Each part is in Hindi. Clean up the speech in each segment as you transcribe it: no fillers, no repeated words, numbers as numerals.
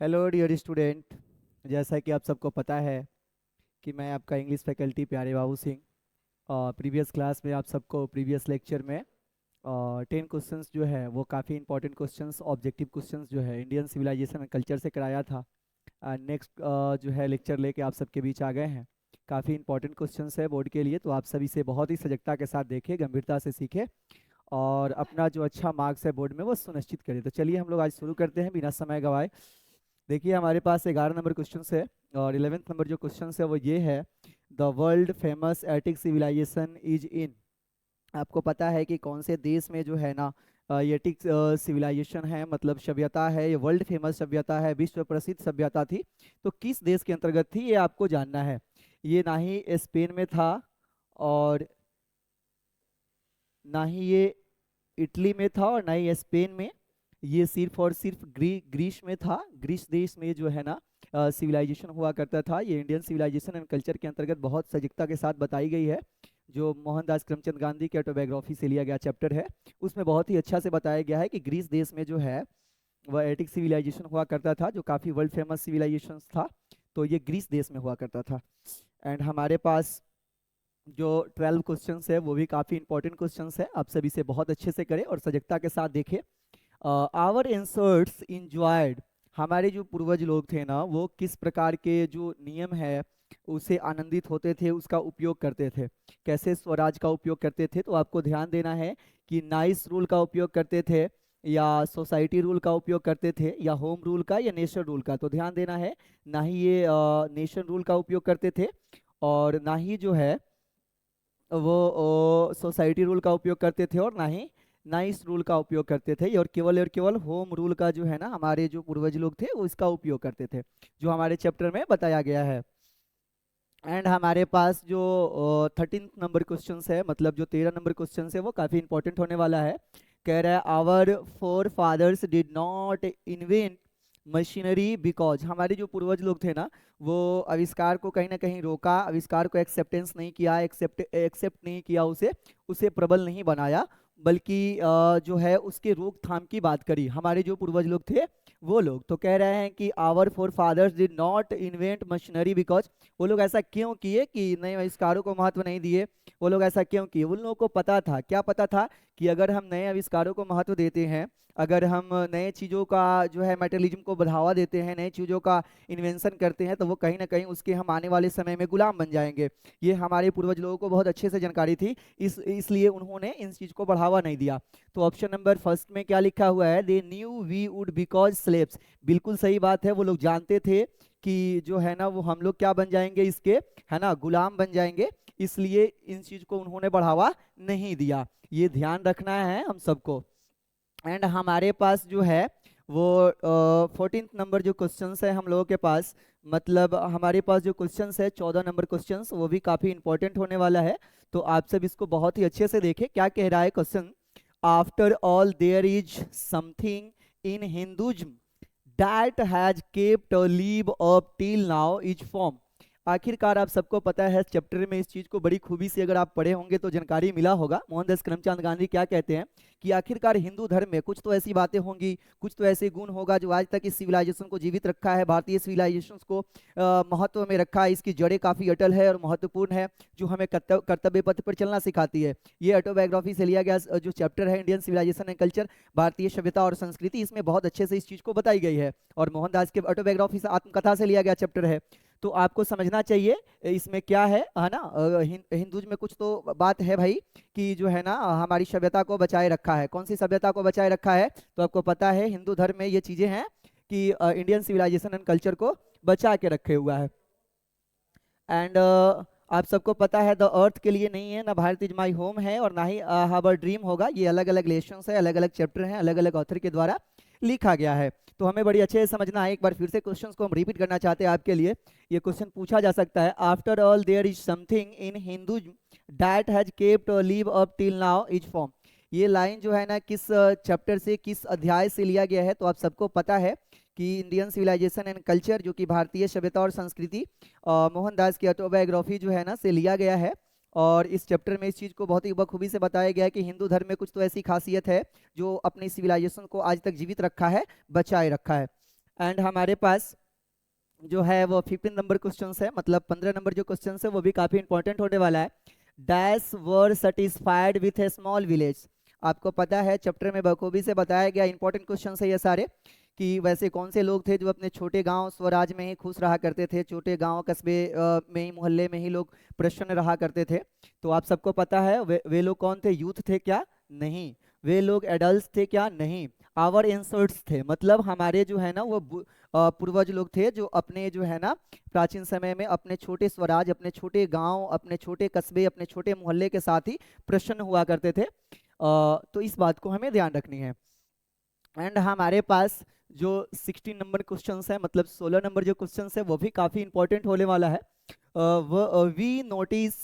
Hello dear student. जैसा कि आप सबको पता है कि मैं आपका इंग्लिश फैकल्टी प्यारे बाबू सिंह। प्रीवियस क्लास में आप सबको प्रीवियस लेक्चर में 10 क्वेश्चंस जो है वो काफ़ी इंपॉर्टेंट क्वेश्चंस ऑब्जेक्टिव क्वेश्चंस जो है इंडियन सिविलाइजेशन एंड कल्चर से कराया था। नेक्स्ट जो है लेक्चर लेके आप सबके बीच आ गए हैं। काफ़ी इंपॉर्टेंट क्वेश्चंस है बोर्ड के लिए, तो आप सभी से बहुत ही सजगता के साथ देखें, गंभीरता से सीखें और अपना जो अच्छा मार्क्स है बोर्ड में वो सुनिश्चित करें। तो चलिए हम लोग आज शुरू करते हैं बिना समय गवाए। देखिए हमारे पास 11 नंबर क्वेश्चन है और 11th नंबर जो क्वेश्चन है वो ये है, the world famous Attic civilisation is in. आपको पता है कि कौन से देश में जो है ना ये एटिक सिविलाइजेशन है, मतलब सभ्यता है, ये वर्ल्ड फेमस सभ्यता है, विश्व प्रसिद्ध सभ्यता थी। तो किस देश के अंतर्गत थी ये आपको जानना है। ये ना ही स्पेन में था और ना ही ये इटली में था और ना ही स्पेन में। ये सिर्फ और सिर्फ ग्रीस में था। ग्रीस देश में जो है ना सिविलाइजेशन हुआ करता था। ये इंडियन सिविलाइजेशन एंड कल्चर के अंतर्गत बहुत सजगता के साथ बताई गई है। जो मोहनदास करमचंद गांधी के ऑटोबायोग्राफी से लिया गया चैप्टर है, उसमें बहुत ही अच्छा से बताया गया है कि ग्रीस देश में जो है वह एटिक सिविलाइजेशन हुआ करता था, जो काफ़ी वर्ल्ड फेमस सिविलाइजेशन था। तो ये ग्रीस देश में हुआ करता था। एंड हमारे पास जो 12 क्वेश्चंस है वो भी काफ़ी इंपॉर्टेंट क्वेश्चंस है, आप सभी से बहुत अच्छे से करें और सजगता के साथ देखें। आवर एंसर्ट्स इंजॉयड, हमारे जो पूर्वज लोग थे ना वो किस प्रकार के जो नियम है उसे आनंदित होते थे, उसका उपयोग करते थे। कैसे स्वराज का उपयोग करते थे, तो आपको ध्यान देना है कि नाइस रूल का उपयोग करते थे या सोसाइटी रूल का उपयोग करते थे या होम रूल का या नेशन रूल का। तो ध्यान देना है, ना ही ये नेशन रूल का उपयोग करते थे और ना ही जो है वो सोसाइटी रूल का उपयोग करते थे और ना ही नाइस रूल का उपयोग करते थे, और केवल होम रूल का जो है ना हमारे जो पूर्वज लोग थे वो इसका उपयोग करते थे, जो हमारे चैप्टर में बताया गया है। एंड हमारे पास जो 13th नंबर क्वेश्चन है, मतलब जो 13 नंबर क्वेश्चन है वो काफ़ी इंपॉर्टेंट होने वाला है। कह रहा है our forefathers did not invent machinery because, हमारे जो पूर्वज लोग थे ना वो आविष्कार को कहीं ना कहीं रोका, आविष्कार को एक्सेप्टेंस नहीं किया, एक्सेप्ट नहीं किया, उसे उसे प्रबल नहीं बनाया, बल्कि जो है उसके रोकथाम की बात करी हमारे जो पूर्वज लोग थे वो लोग। तो कह रहे हैं कि our forefathers did not invent machinery because, वो लोग ऐसा क्यों किए कि नए आविष्कारों को महत्व नहीं दिए। वो लोग ऐसा क्यों किए, उन लोगों को पता था, क्या पता था कि अगर हम नए आविष्कारों को महत्व देते हैं, अगर हम नए चीज़ों का जो है मेटलिज्म को बढ़ावा देते हैं, नए चीज़ों का इन्वेंशन करते हैं, तो वो कहीं ना कहीं उसके हम आने वाले समय में गुलाम बन जाएंगे। ये हमारे पूर्वज लोगों को बहुत अच्छे से जानकारी थी, इसलिए उन्होंने इन चीज़ को बढ़ावा नहीं दिया। तो ऑप्शन नंबर फर्स्ट में क्या लिखा हुआ है, they knew we would because slaves. बिल्कुल सही बात है, वो लोग जानते थे कि जो है ना वो हम लोग क्या बन जाएंगे, इसके है ना गुलाम बन जाएंगे, इसलिए इन चीज को उन्होंने बढ़ावा नहीं दिया। ये ध्यान रखना है हम सबको। एंड हमारे पास जो है वो 14th नंबर जो क्वेश्चंस है हम लोगों के पास, मतलब हमारे पास जो क्वेश्चंस है 14 नंबर क्वेश्चंस, वो भी काफी इंपॉर्टेंट होने वाला है। तो आप सब इसको बहुत ही अच्छे से देखें, क्या कह रहा है question. After all there is something in Hinduism that has kept a live up till now is form। आखिरकार आप सबको पता है चैप्टर में इस चीज को बड़ी खूबी से अगर आप पढ़े होंगे तो जानकारी मिला होगा, मोहनदास करमचंद गांधी क्या कहते हैं कि आखिरकार हिंदू धर्म में कुछ तो ऐसी बातें होंगी, कुछ तो ऐसे गुण होगा जो आज तक इस सिविलाइजेशन को जीवित रखा है, भारतीय सिविलाइजेशन को महत्व में रखा है, इसकी जड़ें काफी अटल है और महत्वपूर्ण है, जो हमें कर्तव्य पथ पर चलना सिखाती है। ये ऑटोबायोग्राफी से लिया गया जो चैप्टर है इंडियन सिविलाइजेशन एंड कल्चर, भारतीय सभ्यता और संस्कृति, इसमें बहुत अच्छे से इस चीज को बताई गई है और मोहनदास के ऑटोबायोग्राफी से आत्मकथा से लिया गया चैप्टर है। तो आपको समझना चाहिए इसमें क्या है ना। हिंदूज में कुछ तो बात है भाई कि जो है ना हमारी सभ्यता को बचाए रखा है। कौन सी सभ्यता को बचाए रखा है, तो आपको पता है हिंदू धर्म में ये चीजें हैं कि इंडियन सिविलाइजेशन एंड कल्चर को बचा के रखे हुआ है। एंड आप सबको पता है द अर्थ के लिए नहीं है, ना भारत इज माई होम है और ना ही हावर ड्रीम होगा। ये अलग अलग लेसन्स है, अलग अलग चैप्टर हैं, अलग अलग ऑथर के द्वारा लिखा गया है। तो हमें बड़ी अच्छे से समझना है। एक बार फिर से क्वेश्चंस को हम रिपीट करना चाहते हैं आपके लिए। ये क्वेश्चन पूछा जा सकता है, after all there is something in Hindu that has kept live up till now is form. ये लाइन जो है ना किस चैप्टर से, किस अध्याय से लिया गया है, तो आप सबको पता है कि इंडियन सिविलाइजेशन एंड कल्चर, जो कि भारतीय सभ्यता और संस्कृति, मोहनदास की ऑटोबायोग्राफी जो है ना से लिया गया है। और इस चैप्टर में इस चीज को बहुत ही बखूबी से बताया गया है कि हिंदू धर्म में कुछ तो ऐसी खासियत है जो अपनी सिविलाइजेशन को आज तक जीवित रखा है, बचाए रखा है। एंड हमारे पास जो है वो 15 नंबर क्वेश्चन है, मतलब 15 नंबर जो क्वेश्चन है वो भी काफी इंपॉर्टेंट होने वाला है। Dash were satisfied with A small village. आपको पता है चैप्टर में बखूबी से बताया गया, इंपॉर्टेंट क्वेश्चन है ये सारे, कि वैसे कौन से लोग थे जो अपने छोटे गांव स्वराज में ही खुश रहा करते थे, छोटे गांव कस्बे में ही, मोहल्ले में ही लोग प्रसन्न रहा करते थे। तो आप सबको पता है वे लोग कौन थे? यूथ थे क्या? नहीं। वे लोग एडल्ट थे क्या? नहीं। आवर एंसर्ट्स थे, मतलब हमारे जो है ना वो पूर्वज लोग थे, जो अपने जो है ना प्राचीन समय में अपने छोटे स्वराज, अपने छोटे गांव, अपने छोटे कस्बे, अपने छोटे मोहल्ले के साथ ही प्रसन्न हुआ करते थे। तो इस बात को हमें ध्यान रखनी है। एंड हमारे पास जो 16 नंबर क्वेश्चन है, मतलब 16 नंबर जो क्वेश्चन है वो भी काफी इंपॉर्टेंट होने वाला है। We notice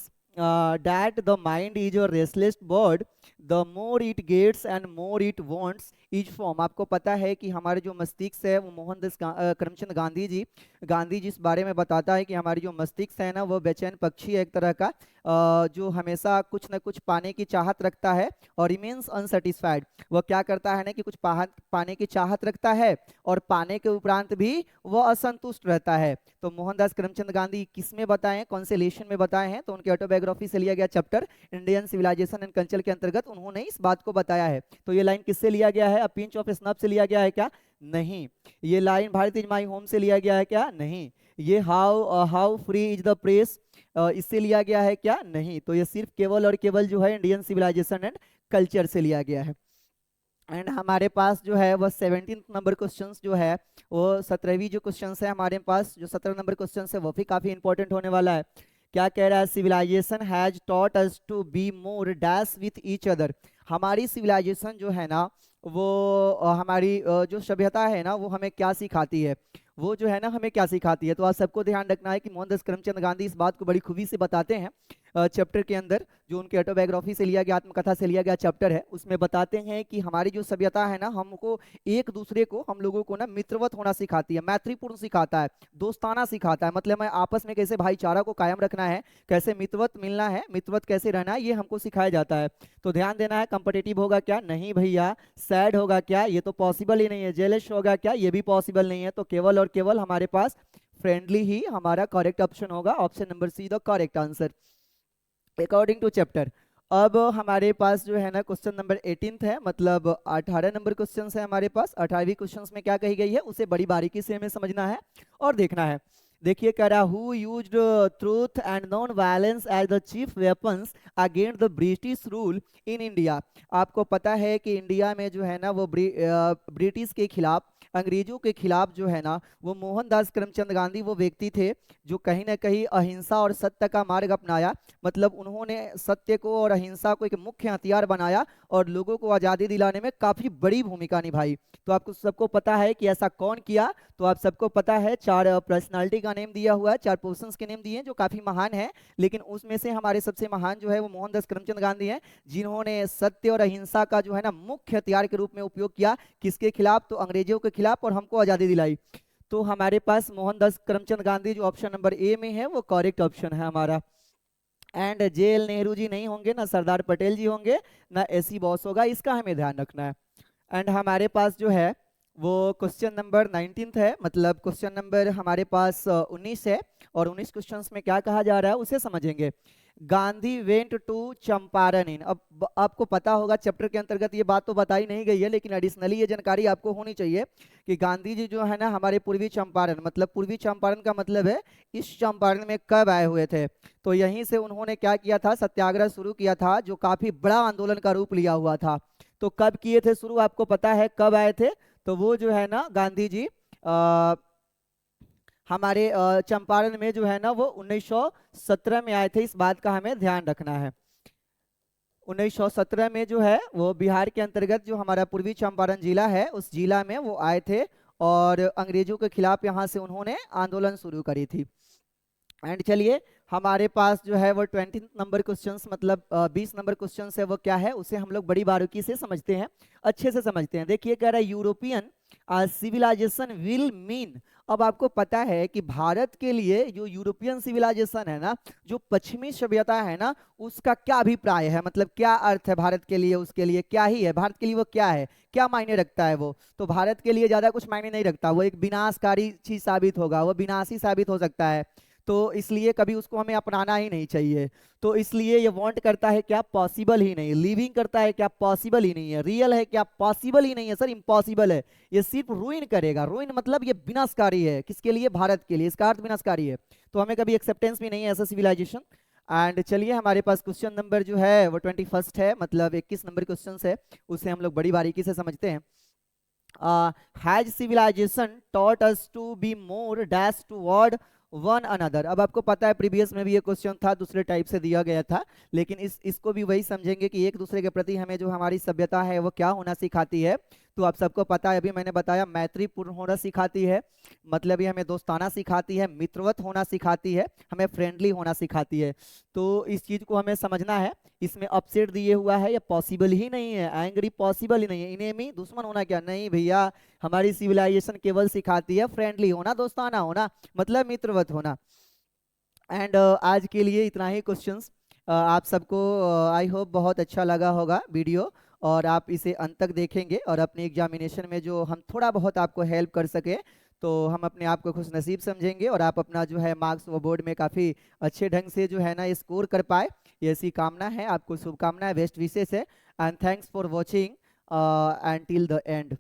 that the mind is a restless bird, the more it gets and more it wants each form। आपको पता है कि हमारे जो मस्तिष्क है वो मोहनदास करमचंद गांधी जी इस बारे में बताता है कि हमारी जो मस्तिष्क है ना वो बेचैन पक्षी है एक तरह का, जो हमेशा कुछ न कुछ पाने की चाहत रखता है और रिमेन्स अनसेटिस्फाइड। वह क्या करता है ना कि कुछ पाने की चाहत रखता है और पाने के उपरांत भी वह असंतुष्ट रहता है। तो मोहनदास करमचंद गांधी किस में बताए हैं? कौन से लेशन में बताए हैं? तो उनके ऑटोबायोग्राफी से लिया गया chapter Indian civilisation and culture के अंतर्गत उन्होंने इस बात को बताया है। तो ये लाइन किससे लिया गया है? पिंच ऑफ स्नफ से लिया गया है क्या? नहीं। ये line Bharat is my home से लिया गया है क्या? नहीं। ये how free is the press इससे लिया गया है क्या? नहीं। तो ये सिर्फ केवल और केवल जो है इंडियन सिविलाइजेशन एंड कल्चर से लिया गया है। एंड हमारे पास जो है वो 17 नंबर क्वेश्चंस जो है वो 17वीं जो क्वेश्चंस है हमारे पास, जो 17 नंबर क्वेश्चंस है वो भी काफी इंपॉर्टेंट होने वाला है। क्या कह रहा है? Civilisation has taught us to be more dash with each other. हमारी सिविलाइजेशन जो है ना वो हमारी जो सभ्यता है ना वो हमें क्या सिखाती है? वो जो है ना हमें क्या सिखाती है? तो आप सबको ध्यान रखना है कि मोहनदास करमचंद गांधी इस बात को बड़ी खूबी से बताते हैं चैप्टर के अंदर, जो उनके ऑटोबायोग्राफी से लिया गया, आत्मकथा से लिया गया चैप्टर है, उसमें बताते हैं कि हमारी जो सभ्यता है ना हमको एक दूसरे को, हम लोगों को ना मित्रवत होना सिखाती है, मैत्रीपूर्ण सिखाता है, दोस्ताना सिखाता है, मतलब मैं आपस में कैसे भाईचारा को कायम रखना है, कैसे मित्रवत मिलना है, मित्रवत कैसे रहना है, ये हमको सिखाया जाता है। तो ध्यान देना है। कंपिटिटिव होगा क्या? नहीं भैया। सैड होगा क्या? ये तो पॉसिबल ही नहीं है। जेलस होगा क्या? ये भी पॉसिबल नहीं है। तो केवल और केवल हमारे पास फ्रेंडली ही हमारा करेक्ट ऑप्शन होगा। Option number C the correct answer according to chapter. अब हमारे पास जो है ना क्वेश्चन नंबर 18 है, मतलब 18 नंबर क्वेश्चन है हमारे पास। 18वीं क्वेश्चन में क्या कही गई है उसे बड़ी बारीकी से हमें समझना है और देखना है। देखिए कह रहा, who used truth and non violence as the chief weapons against the British rule in India. आपको पता है कि इंडिया में जो है ना वो ब्रिटिश के खिलाफ, अंग्रेजों के खिलाफ जो है ना वो मोहनदास करमचंद गांधी वो व्यक्ति थे जो कहीं ना कहीं अहिंसा और सत्य का मार्ग अपनाया। मतलब उन्होंने सत्य को और अहिंसा को एक मुख्य हथियार बनाया और लोगों को आज़ादी दिलाने में काफी बड़ी भूमिका निभाई। तो आपको सबको पता है कि ऐसा कौन किया? तो आप सबको पता है, चार पर्सनालिटी का नेम दिया हुआ है, चार पर्सन्स के नेम दिए हैं जो काफी महान है, लेकिन उसमें से हमारे सबसे महान जो है वो मोहनदास करमचंद गांधी हैं, जिन्होंने सत्य और अहिंसा का जो है ना मुख्य हथियार के रूप में उपयोग किया। किसके खिलाफ? तो अंग्रेजों के खिलाफ, और हमको आजादी दिलाई। तो हमारे पास मोहनदास करमचंद गांधी जो ऑप्शन नंबर ए में है वो करेक्ट ऑप्शन है हमारा। एंड जेएल नेहरू जी नहीं होंगे, ना सरदार पटेल जी होंगे, ना एसी बॉस होगा, इसका हमें ध्यान रखना है। एंड हमारे पास जो है वो क्वेश्चन नंबर 19 है, मतलब क्वेश्चन नंबर हमारे पास 19 है, और 19 क्वेश्चंस में क्या कहा जा रहा है उसे समझेंगे। गांधी वेंट टू चंपारण इन। अब आपको पता होगा चैप्टर के अंतर्गत ये बात तो बताई नहीं गई है, लेकिन एडिशनली ये जानकारी आपको होनी चाहिए कि गांधी जी जो है ना हमारे पूर्वी चंपारण, मतलब पूर्वी चंपारण का मतलब है इस चंपारण में कब आए हुए थे? तो यहीं से उन्होंने क्या किया था? सत्याग्रह शुरू किया था, जो काफी बड़ा आंदोलन का रूप लिया हुआ था। तो कब किए थे शुरू? आपको पता है कब आए थे? तो वो जो है ना गांधी जी हमारे चंपारण में जो है ना वो 1917 में आए थे। इस बात का हमें ध्यान रखना है। 1917 में जो है वो बिहार के अंतर्गत जो हमारा पूर्वी चंपारण जिला है उस जिला में वो आए थे और अंग्रेजों के खिलाफ यहाँ से उन्होंने आंदोलन शुरू करी थी। एंड चलिए हमारे पास जो है वो 20 नंबर क्वेश्चंस, मतलब 20 नंबर क्वेश्चंस है वो क्या है उसे हम लोग बड़ी बारीकी से समझते हैं, अच्छे से समझते हैं। देखिए कह रहा है यूरोपियन civilization will mean अब आपको पता है कि भारत के लिए जो यूरोपियन सिविलाइजेशन है ना, जो पश्चिमी सभ्यता है ना, उसका क्या अभिप्राय है, मतलब क्या अर्थ है भारत के लिए, उसके लिए क्या ही है, भारत के लिए वो क्या है, क्या मायने रखता है वो। तो भारत के लिए ज्यादा कुछ मायने नहीं रखता, वो एक विनाशकारी चीज साबित होगा, वो विनाशी साबित हो सकता है। तो इसलिए कभी उसको हमें अपनाना ही नहीं चाहिए। तो इसलिए ये वांट करता है क्या, पॉसिबल ही नहीं, लिविंग करता है क्या, पॉसिबल ही नहीं है, रियल है क्या, पॉसिबल ही नहीं है सर, इम्पॉसिबल है। ये सिर्फ रूइन करेगा, रूइन मतलब ये विनाशकारी है, किसके लिए, भारत के लिए, इसका अर्थ विनाशकारी है। तो हमें कभी एक्सेप्टेंस भी नहीं है ऐसा सिविलाइजेशन। एंड चलिए हमारे पास क्वेश्चन नंबर जो है वो 21 है, मतलब 21 नंबर क्वेश्चन है, उसे हम लोग बड़ी बारीकी से समझते हैं। Has civilisation taught us to be more dash toward one another. अब आपको पता है प्रीवियस में भी ये क्वेश्चन था, दूसरे टाइप से दिया गया था, लेकिन इसको भी वही समझेंगे कि एक दूसरे के प्रति हमें जो हमारी सभ्यता है वो क्या होना सिखाती है। तो आप सबको पता है, अभी मैंने बताया, मैत्रीपूर्ण होना सिखाती है, मतलब ये हमें दोस्ताना सिखाती है, मित्रवत होना सिखाती है, हमें फ्रेंडली होना सिखाती है। तो इस चीज को हमें समझना है। इसमें अपसेट दिए हुआ है, ये पॉसिबल ही नहीं है, एंग्री पॉसिबल ही नहीं है, इनेमी दुश्मन होना क्या, नहीं भैया, हमारी सिविलाइजेशन केवल सिखाती है फ्रेंडली होना, दोस्ताना होना, मतलब मित्रवत होना। एंड आज के लिए इतना ही क्वेश्चंस। आप सबको आई होप बहुत अच्छा लगा होगा वीडियो, और आप इसे अंत तक देखेंगे, और अपने एग्जामिनेशन में जो हम थोड़ा बहुत आपको हेल्प कर सके तो हम अपने आप को खुश नसीब समझेंगे, और आप अपना जो है मार्क्स वो बोर्ड में काफ़ी अच्छे ढंग से जो है ना स्कोर कर पाए, ये ऐसी कामना है, आपको शुभकामनाएं, बेस्ट विशेष है। And thanks for watching and till the end.